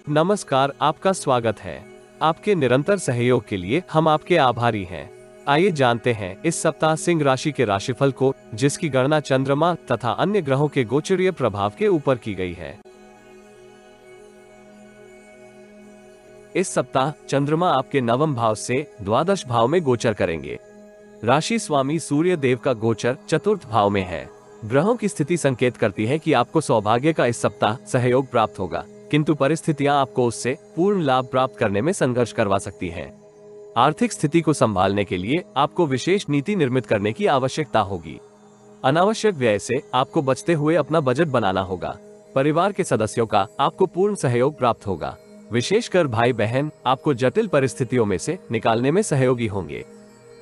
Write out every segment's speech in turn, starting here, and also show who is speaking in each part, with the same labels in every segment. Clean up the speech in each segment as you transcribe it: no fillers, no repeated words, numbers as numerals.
Speaker 1: नमस्कार, आपका स्वागत है। आपके निरंतर सहयोग के लिए हम आपके आभारी हैं। आइए जानते हैं इस सप्ताह सिंह राशि के राशिफल को, जिसकी गणना चंद्रमा तथा अन्य ग्रहों के गोचरीय प्रभाव के ऊपर की गई है। इस सप्ताह चंद्रमा आपके नवम भाव से द्वादश भाव में गोचर करेंगे। राशि स्वामी सूर्य देव का गोचर चतुर्थ भाव में है। ग्रहों की स्थिति संकेत करती है कि आपको सौभाग्य का इस सप्ताह सहयोग प्राप्त होगा, किंतु परिस्थितियां आपको उससे पूर्ण लाभ प्राप्त करने में संघर्ष करवा सकती हैं। आर्थिक स्थिति को संभालने के लिए आपको विशेष नीति निर्मित करने की आवश्यकता होगी। अनावश्यक व्यय से आपको बचते हुए अपना बजट बनाना होगा। परिवार के सदस्यों का आपको पूर्ण सहयोग प्राप्त होगा। विशेषकर भाई बहन आपको जटिल परिस्थितियों में से निकालने में सहयोगी होंगे,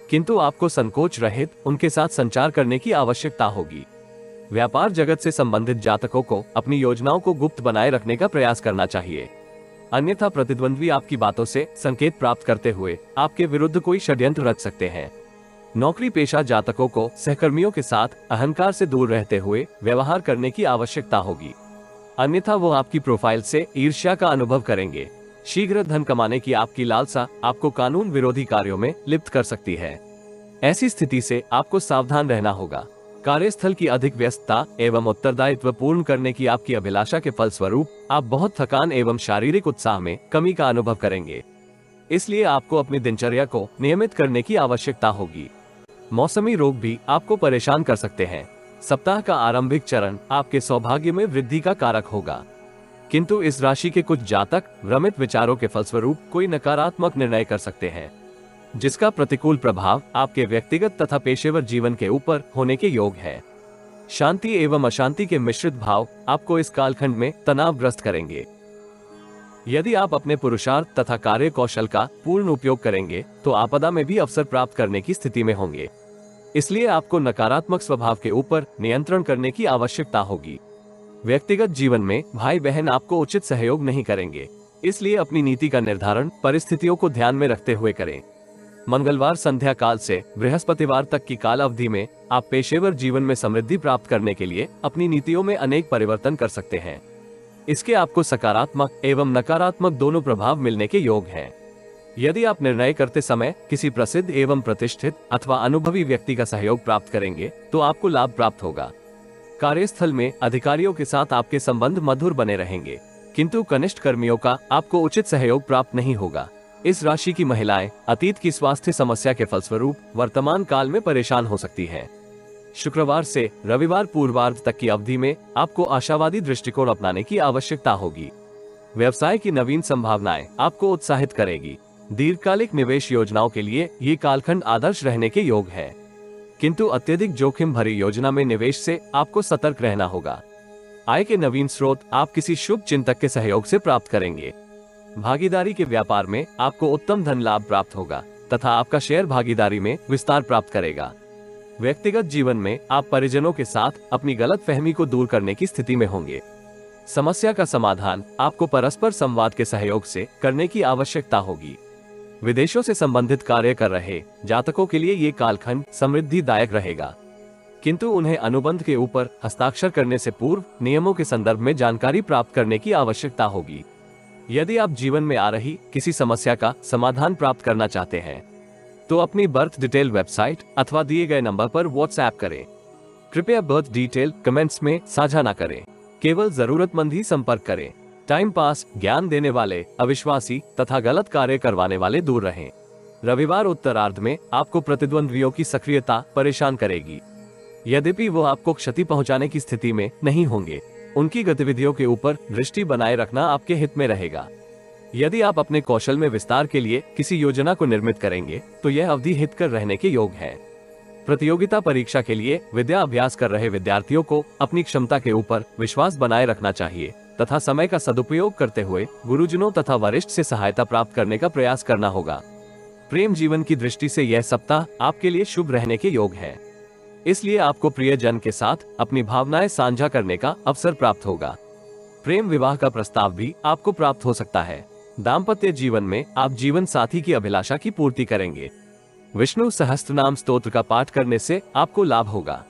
Speaker 1: किंतु आपको संकोच रहित उनके साथ संचार करने की आवश्यकता होगी। व्यापार जगत से संबंधित जातकों को अपनी योजनाओं को गुप्त बनाए रखने का प्रयास करना चाहिए, अन्यथा प्रतिद्वंद्वी आपकी बातों से संकेत प्राप्त करते हुए आपके विरुद्ध कोई षड्यंत्र रच सकते हैं। नौकरी पेशा जातकों को सहकर्मियों के साथ अहंकार से दूर रहते हुए व्यवहार करने की आवश्यकता होगी, अन्यथा वो आपकी प्रोफाइल से ईर्ष्या का अनुभव करेंगे। शीघ्र धन कमाने की आपकी लालसा आपको कानून विरोधी कार्यों में लिप्त कर सकती है। ऐसी स्थिति से आपको सावधान रहना होगा। कार्यस्थल की अधिक व्यस्तता एवं उत्तरदायित्व पूर्ण करने की आपकी अभिलाषा के फलस्वरूप आप बहुत थकान एवं शारीरिक उत्साह में कमी का अनुभव करेंगे। इसलिए आपको अपनी दिनचर्या को नियमित करने की आवश्यकता होगी। मौसमी रोग भी आपको परेशान कर सकते हैं। सप्ताह का आरंभिक चरण आपके सौभाग्य में वृद्धि का कारक होगा, किंतु इस राशि के कुछ जातक भ्रमित विचारों के फलस्वरूप कोई नकारात्मक निर्णय कर सकते हैं, जिसका प्रतिकूल प्रभाव आपके व्यक्तिगत तथा पेशेवर जीवन के ऊपर होने के योग है। शांति एवं अशांति के मिश्रित भाव आपको इस कालखंड में तनावग्रस्त करेंगे। यदि आप अपने पुरुषार्थ तथा कार्य कौशल का पूर्ण उपयोग करेंगे तो आपदा में भी अवसर प्राप्त करने की स्थिति में होंगे। इसलिए आपको नकारात्मक स्वभाव के ऊपर नियंत्रण करने की आवश्यकता होगी। व्यक्तिगत जीवन में भाई बहन आपको उचित सहयोग नहीं करेंगे, इसलिए अपनी नीति का निर्धारण परिस्थितियों को ध्यान में रखते हुए करें। मंगलवार संध्या काल से बृहस्पतिवार तक की काल अवधि में आप पेशेवर जीवन में समृद्धि प्राप्त करने के लिए अपनी नीतियों में अनेक परिवर्तन कर सकते हैं। इसके आपको सकारात्मक एवं नकारात्मक दोनों प्रभाव मिलने के योग हैं। यदि आप निर्णय करते समय किसी प्रसिद्ध एवं प्रतिष्ठित अथवा अनुभवी व्यक्ति का सहयोग प्राप्त करेंगे तो आपको लाभ प्राप्त होगा। कार्यस्थल में अधिकारियों के साथ आपके संबंध मधुर बने रहेंगे, किंतु कनिष्ठ कर्मियों का आपको उचित सहयोग प्राप्त नहीं होगा। इस राशि की महिलाएं अतीत की स्वास्थ्य समस्या के फलस्वरूप वर्तमान काल में परेशान हो सकती हैं। शुक्रवार से रविवार पूर्वार्ध तक की अवधि में आपको आशावादी दृष्टिकोण अपनाने की आवश्यकता होगी। व्यवसाय की नवीन संभावनाएं आपको उत्साहित करेगी। दीर्घकालिक निवेश योजनाओं के लिए ये कालखंड आदर्श रहने के योग है, किंतु अत्यधिक जोखिम भरी योजना में निवेश से आपको सतर्क रहना होगा। आय के नवीन स्रोत आप किसी शुभ चिंतक के सहयोग से प्राप्त करेंगे। भागीदारी के व्यापार में आपको उत्तम धन लाभ प्राप्त होगा तथा आपका शेयर भागीदारी में विस्तार प्राप्त करेगा। व्यक्तिगत जीवन में आप परिजनों के साथ अपनी गलतफहमी को दूर करने की स्थिति में होंगे। समस्या का समाधान आपको परस्पर संवाद के सहयोग से करने की आवश्यकता होगी। विदेशों से संबंधित कार्य कर रहे जातकों के लिए ये कालखंड समृद्धिदायक रहेगा, किंतु उन्हें अनुबंध के ऊपर हस्ताक्षर करने से पूर्व नियमों के संदर्भ में जानकारी प्राप्त करने की आवश्यकता होगी। यदि आप जीवन में आ रही किसी समस्या का समाधान प्राप्त करना चाहते हैं तो अपनी बर्थ डिटेल वेबसाइट अथवा दिए गए नंबर पर व्हाट्सएप करें। कृपया बर्थ डिटेल कमेंट्स में साझा न करें, केवल जरूरतमंद ही संपर्क करें। टाइम पास, ज्ञान देने वाले, अविश्वासी तथा गलत कार्य करवाने वाले दूर रहें। रविवार उत्तरार्ध में आपको प्रतिद्वंद्वियों की सक्रियता परेशान करेगी। यद्यपि वो आपको क्षति पहुंचाने की स्थिति में नहीं होंगे, उनकी गतिविधियों के ऊपर दृष्टि बनाए रखना आपके हित में रहेगा। यदि आप अपने कौशल में विस्तार के लिए किसी योजना को निर्मित करेंगे तो यह अवधि हितकर रहने के योग है। प्रतियोगिता परीक्षा के लिए विद्या अभ्यास कर रहे विद्यार्थियों को अपनी क्षमता के ऊपर विश्वास बनाए रखना चाहिए तथा समय का सदुपयोग करते हुए गुरुजनों तथा वरिष्ठ से सहायता प्राप्त करने का प्रयास करना होगा। प्रेम जीवन की दृष्टि से यह सप्ताह आपके लिए शुभ रहने के योग है, इसलिए आपको प्रियजन के साथ अपनी भावनाएं साझा करने का अवसर प्राप्त होगा। प्रेम विवाह का प्रस्ताव भी आपको प्राप्त हो सकता है। दाम्पत्य जीवन में आप जीवन साथी की अभिलाषा की पूर्ति करेंगे। विष्णु सहस्त्रनाम स्तोत्र का पाठ करने से आपको लाभ होगा।